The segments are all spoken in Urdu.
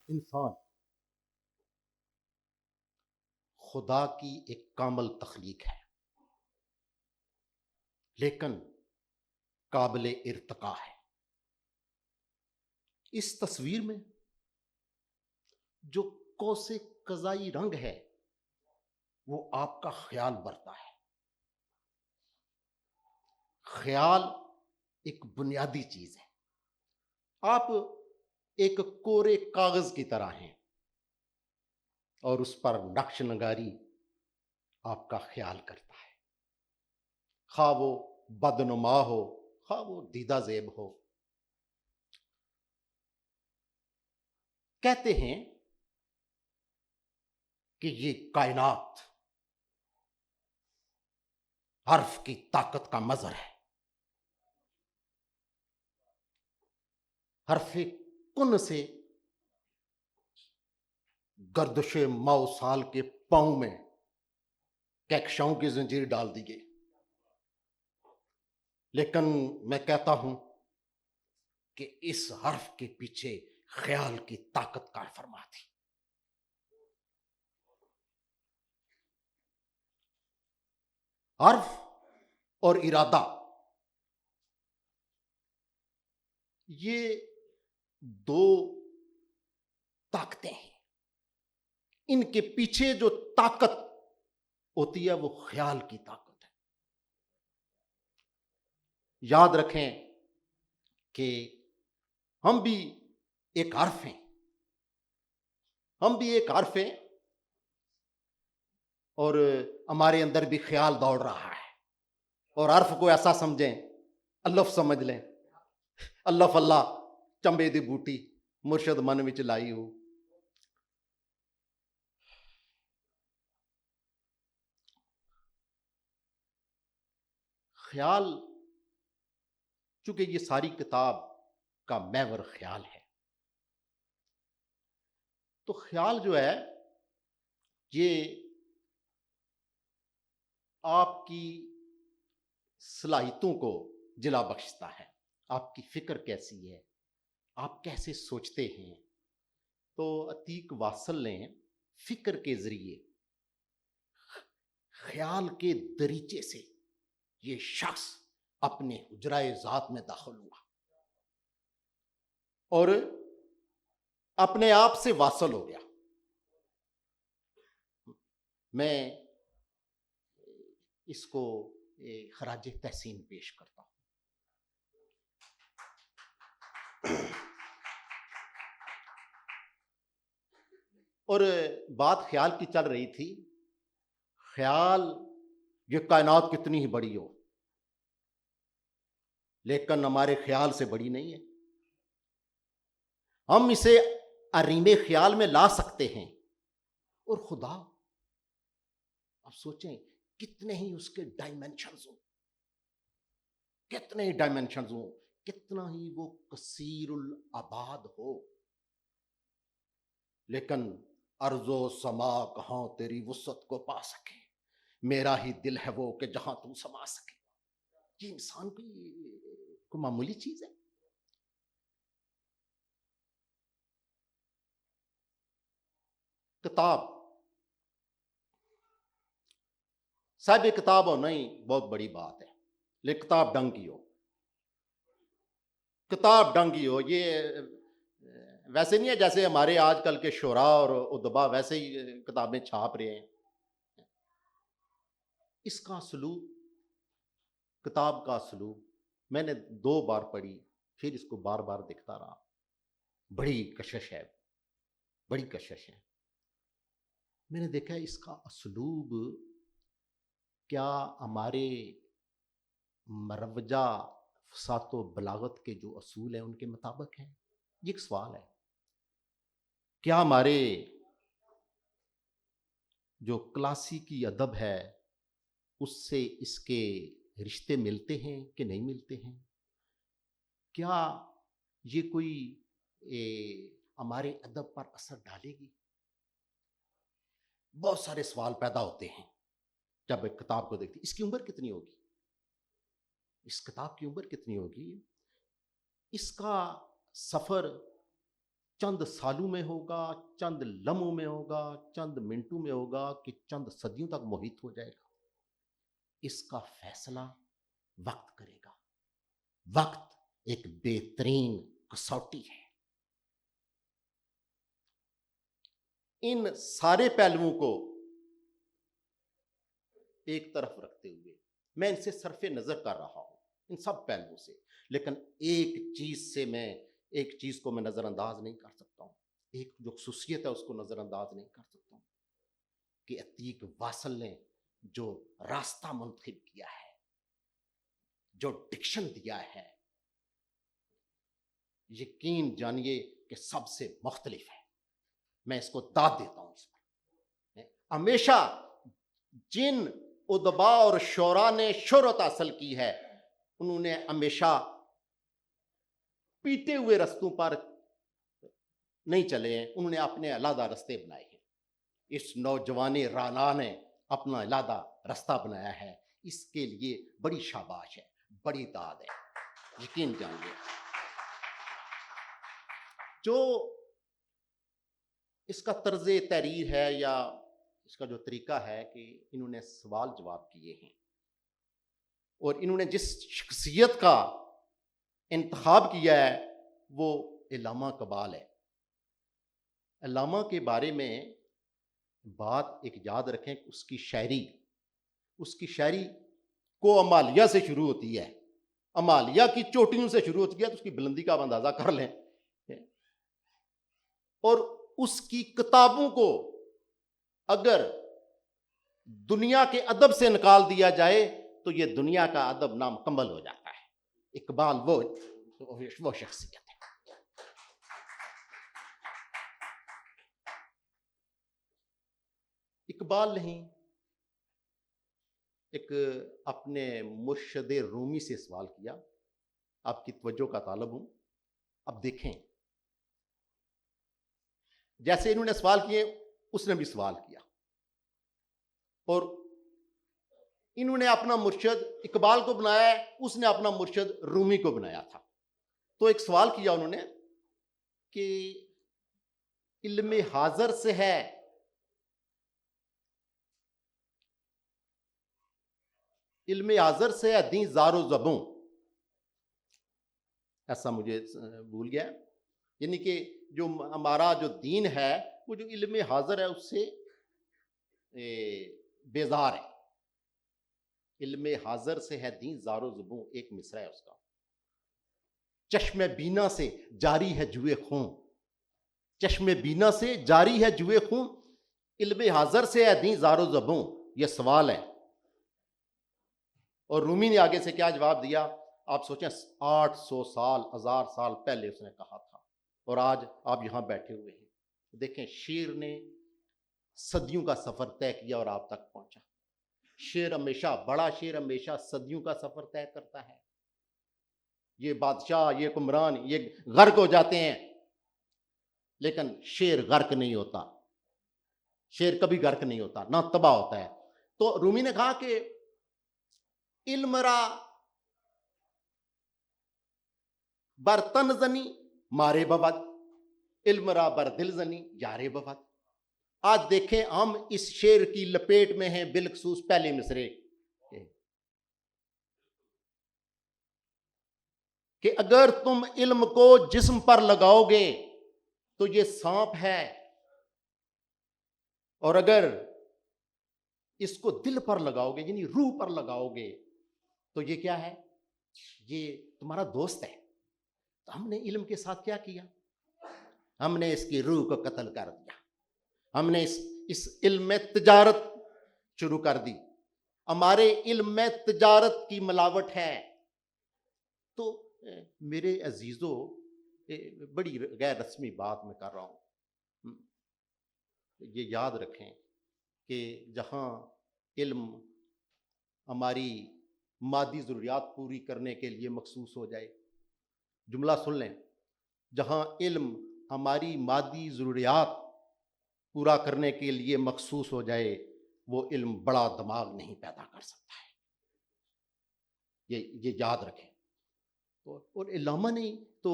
انسان خدا کی ایک کامل تخلیق ہے، لیکن قابل ارتقاء ہے۔ اس تصویر میں جو قوس قزائی رنگ ہے وہ آپ کا خیال برتا ہے۔ خیال ایک بنیادی چیز ہے۔ آپ ایک کورے کاغذ کی طرح ہیں اور اس پر نقش نگاری آپ کا خیال کرتا ہے، خواہ وہ بدنما ہو، خواہ وہ دیدہ زیب ہو۔ کہتے ہیں کہ یہ کائنات حرف کی طاقت کا مظہر ہے۔ حرف کن سے گردش ماؤ سال کے پاؤں میں کہکشاؤں کی زنجیر ڈال دی گئی، لیکن میں کہتا ہوں کہ اس حرف کے پیچھے خیال کی طاقت کار فرما تھی۔ حرف اور ارادہ یہ دو طاقتیں ہیں، ان کے پیچھے جو طاقت ہوتی ہے وہ خیال کی طاقت ہے۔ یاد رکھیں کہ ہم بھی ایک حرف ہیں، ہم بھی ایک حرف ہیں اور ہمارے اندر بھی خیال دوڑ رہا ہے، اور حرف کو ایسا سمجھیں، الف سمجھ لیں، الف اللہ چمبے دی بوٹی مرشد من وچ لائی ہو۔ خیال، چونکہ یہ ساری کتاب کا محور خیال ہے، تو خیال جو ہے یہ آپ کی صلاحیتوں کو جلا بخشتا ہے۔ آپ کی فکر کیسی ہے، آپ کیسے سوچتے ہیں۔ تو عتیق واصل نے فکر کے ذریعے، خیال کے دریچے سے یہ شخص اپنے حجرہ ذات میں داخل ہوا اور اپنے آپ سے واصل ہو گیا۔ میں اس کو خراج تحسین پیش کرتا ہوں۔ اور بات خیال کی چل رہی تھی، خیال یہ کائنات کتنی ہی بڑی ہو لیکن ہمارے خیال سے بڑی نہیں ہے۔ ہم اسے ارین خیال میں لا سکتے ہیں، اور خدا اب سوچیں کتنے ہی اس کے ڈائمینشنز ہوں، کتنے ہی ڈائمینشنز ہوں، کتنا ہی وہ کثیر الابعاد ہو، لیکن ارض و سما کہاں تیری وسعت کو پا سکے، میرا ہی دل ہے وہ کہ جہاں تم سما سکے۔ یہ انسان کو معمولی چیز ہے۔ کتاب، صاحب کتاب ہونا ہی بہت بڑی بات ہے، لیکن کتاب ڈنگ کی ہو، کتاب ڈنگ کی ہو۔ یہ ویسے نہیں ہے جیسے ہمارے آج کل کے شعراء اور ادبا ویسے ہی کتابیں چھاپ رہے ہیں۔ اس کا اسلوب، کتاب کا اسلوب میں نے 2 بار پڑھی، پھر اس کو بار بار دیکھتا رہا۔ بڑی کشش ہے، بڑی کشش ہے۔ میں نے دیکھا اس کا اسلوب کیا ہمارے مروجہ فصاحت و بلاغت کے جو اصول ہیں ان کے مطابق ہیں؟ یہ ایک سوال ہے۔ کیا ہمارے جو کلاسیکی ادب ہے اس سے اس کے رشتے ملتے ہیں کہ نہیں ملتے ہیں؟ کیا یہ کوئی ہمارے ادب پر اثر ڈالے گی؟ بہت سارے سوال پیدا ہوتے ہیں جب ایک کتاب کو دیکھتی۔ اس کی عمر کتنی ہوگی؟ اس کتاب کی عمر کتنی ہوگی؟ اس کا سفر چند سالوں میں ہوگا، چند لمحوں میں ہوگا، چند منٹوں میں ہوگا کہ چند صدیوں تک محیط ہو جائے گا، اس کا فیصلہ وقت کرے گا۔ وقت ایک بہترین کسوٹی ہے۔ ان سارے پہلوؤں کو ایک طرف رکھتے ہوئے میں ان سے صرف نظر کر رہا ہوں، ان سب پہلوؤں سے، لیکن ایک چیز کو میں نظر انداز نہیں کر سکتا ہوں، ایک جو خصوصیت ہے اس کو نظر انداز نہیں کر سکتا ہوں، کہ عتیق واصل نے جو راستہ منتخب کیا ہے، جو ڈکشن دیا ہے، یقین جانیے کہ سب سے مختلف ہے۔ میں اس کو داد دیتا ہوں اس پر۔ ہمیشہ جن ادبا اور شعراء نے شہرت حاصل کی ہے، انہوں نے ہمیشہ پیتے ہوئے رستوں پر نہیں چلے ہیں، انہوں نے اپنے علیحدہ رستے بنائے ہیں۔ اس نوجوان رانا نے اپنا علیحدہ رستہ بنایا ہے، اس کے لیے بڑی شاباش ہے، بڑی داد ہے، یقین جانیے۔ جو اس کا طرز تحریر ہے یا اس کا جو طریقہ ہے کہ انہوں نے سوال جواب کیے ہیں، اور انہوں نے جس شخصیت کا انتخاب کیا ہے وہ علامہ اقبال ہے۔ علامہ کے بارے میں بات ایک یاد رکھیں کہ اس کی شاعری کو امالیہ سے شروع ہوتی ہے، امالیہ کی چوٹیوں سے شروع ہوتی ہے، تو اس کی بلندی کا آپ اندازہ کر لیں، اور اس کی کتابوں کو اگر دنیا کے ادب سے نکال دیا جائے تو یہ دنیا کا ادب نامکمل ہو جاتا ہے۔ اقبال وہ شخصیت ہے۔ اقبال نہیں، ایک اپنے مرشد رومی سے سوال کیا، آپ کی توجہ کا طالب ہوں۔ اب دیکھیں، جیسے انہوں نے سوال کیے اس نے بھی سوال کیا، اور انہوں نے اپنا مرشد اقبال کو بنایا ہے، اس نے اپنا مرشد رومی کو بنایا تھا۔ تو ایک سوال کیا انہوں نے کہ علم حاضر سے ہے دین زار و زبوں، ایسا مجھے بھول گیا، یعنی کہ جو ہمارا جو دین ہے وہ جو علم حاضر ہے اس سے بیزار ہے۔ علم حاضر سے ہے دین زار و زبوں، ایک مصرع ہے اس کا۔ چشم بینا سے جاری ہے جوئے خون، چشم بینا سے جاری ہے جوئے خون، علم حاضر سے ہے دین زار و زبوں، یہ سوال ہے۔ اور رومی نے آگے سے کیا جواب دیا، آپ سوچیں 800 سال 1000 سال پہلے اس نے کہا تھا، اور آج آپ یہاں بیٹھے ہوئے ہیں۔ دیکھیں، شیر نے صدیوں کا سفر طے کیا اور آپ تک پہنچا۔ بڑا شیر ہمیشہ صدیوں کا سفر طے کرتا ہے۔ یہ بادشاہ، یہ حکمران، یہ غرق ہو جاتے ہیں، لیکن شیر غرق نہیں ہوتا، شیر کبھی غرق نہیں ہوتا، نہ تباہ ہوتا ہے۔ تو رومی نے کہا کہ علم را بر تن زنی مارے بود، علم را بر دل زنی یارے بود۔ آج دیکھیں ہم اس شعر کی لپیٹ میں ہیں، بالخصوص پہلے مصرے کہ اگر تم علم کو جسم پر لگاؤ گے تو یہ سانپ ہے، اور اگر اس کو دل پر لگاؤ گے یعنی روح پر لگاؤ گے تو یہ کیا ہے، یہ تمہارا دوست ہے۔ تو ہم نے علم کے ساتھ کیا کیا، ہم نے اس کی روح کو قتل کر دیا، ہم نے اس علم میں تجارت شروع کر دی، ہمارے علم میں تجارت کی ملاوٹ ہے۔ تو میرے عزیزو، بڑی غیر رسمی بات میں کر رہا ہوں، یہ یاد رکھیں کہ جہاں علم ہماری مادی ضروریات پوری کرنے کے لیے مخصوص ہو جائے، جملہ سن لیں، جہاں علم ہماری مادی ضروریات پورا کرنے کے لیے مخصوص ہو جائے، وہ علم بڑا دماغ نہیں پیدا کر سکتا ہے، یہ یاد رکھیں۔ اور علامہ نے تو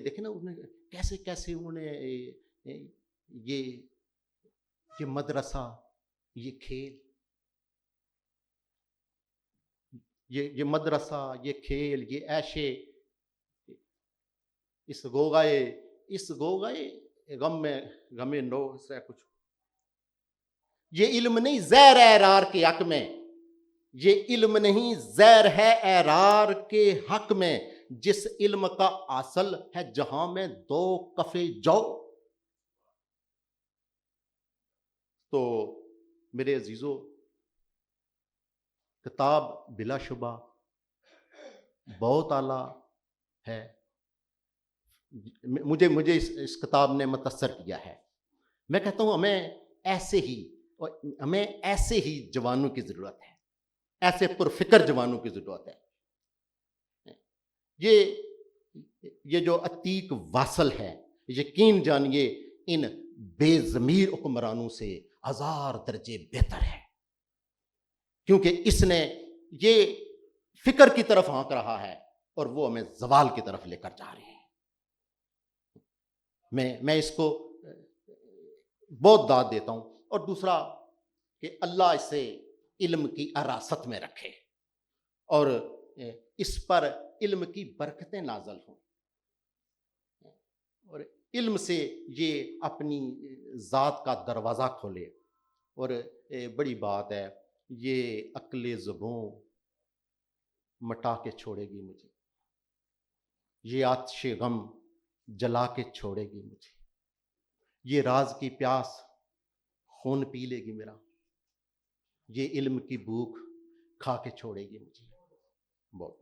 دیکھیں نا، انہوں نے کیسے کیسے انہوں نے یہ مدرسہ، یہ کھیل، یہ مدرسہ، یہ کھیل، یہ عیشے، اس گوگائے غم نو سے کچھ، یہ علم نہیں زیر اعرار کے حق میں، یہ علم نہیں زیر ہے اعرار کے حق میں، جس علم کا اصل ہے جہاں میں دو کفے جو۔ تو میرے عزیزو، کتاب بلا شبہ بہت اعلیٰ ہے، مجھے اس کتاب نے متاثر کیا ہے۔ میں کہتا ہوں ہمیں ایسے ہی جوانوں کی ضرورت ہے، ایسے پرفکر جوانوں کی ضرورت ہے۔ یہ جو عتیق واصل ہے، یقین جانیے ان بے ضمیر حکمرانوں سے ہزار درجے بہتر ہے، کیونکہ اس نے یہ فکر کی طرف ہانک رہا ہے اور وہ ہمیں زوال کی طرف لے کر جا رہے ہیں۔ میں اس کو بہت داد دیتا ہوں۔ اور دوسرا کہ اللہ اسے علم کی اراست میں رکھے اور اس پر علم کی برکتیں نازل ہوں، اور علم سے یہ اپنی ذات کا دروازہ کھولے۔ اور بڑی بات ہے، یہ عقل زبوں مٹا کے چھوڑے گی مجھے، یہ آتش غم جلا کے چھوڑے گی مجھے، یہ راز کی پیاس خون پی لے گی میرا، یہ علم کی بھوک کھا کے چھوڑے گی مجھے۔ بہت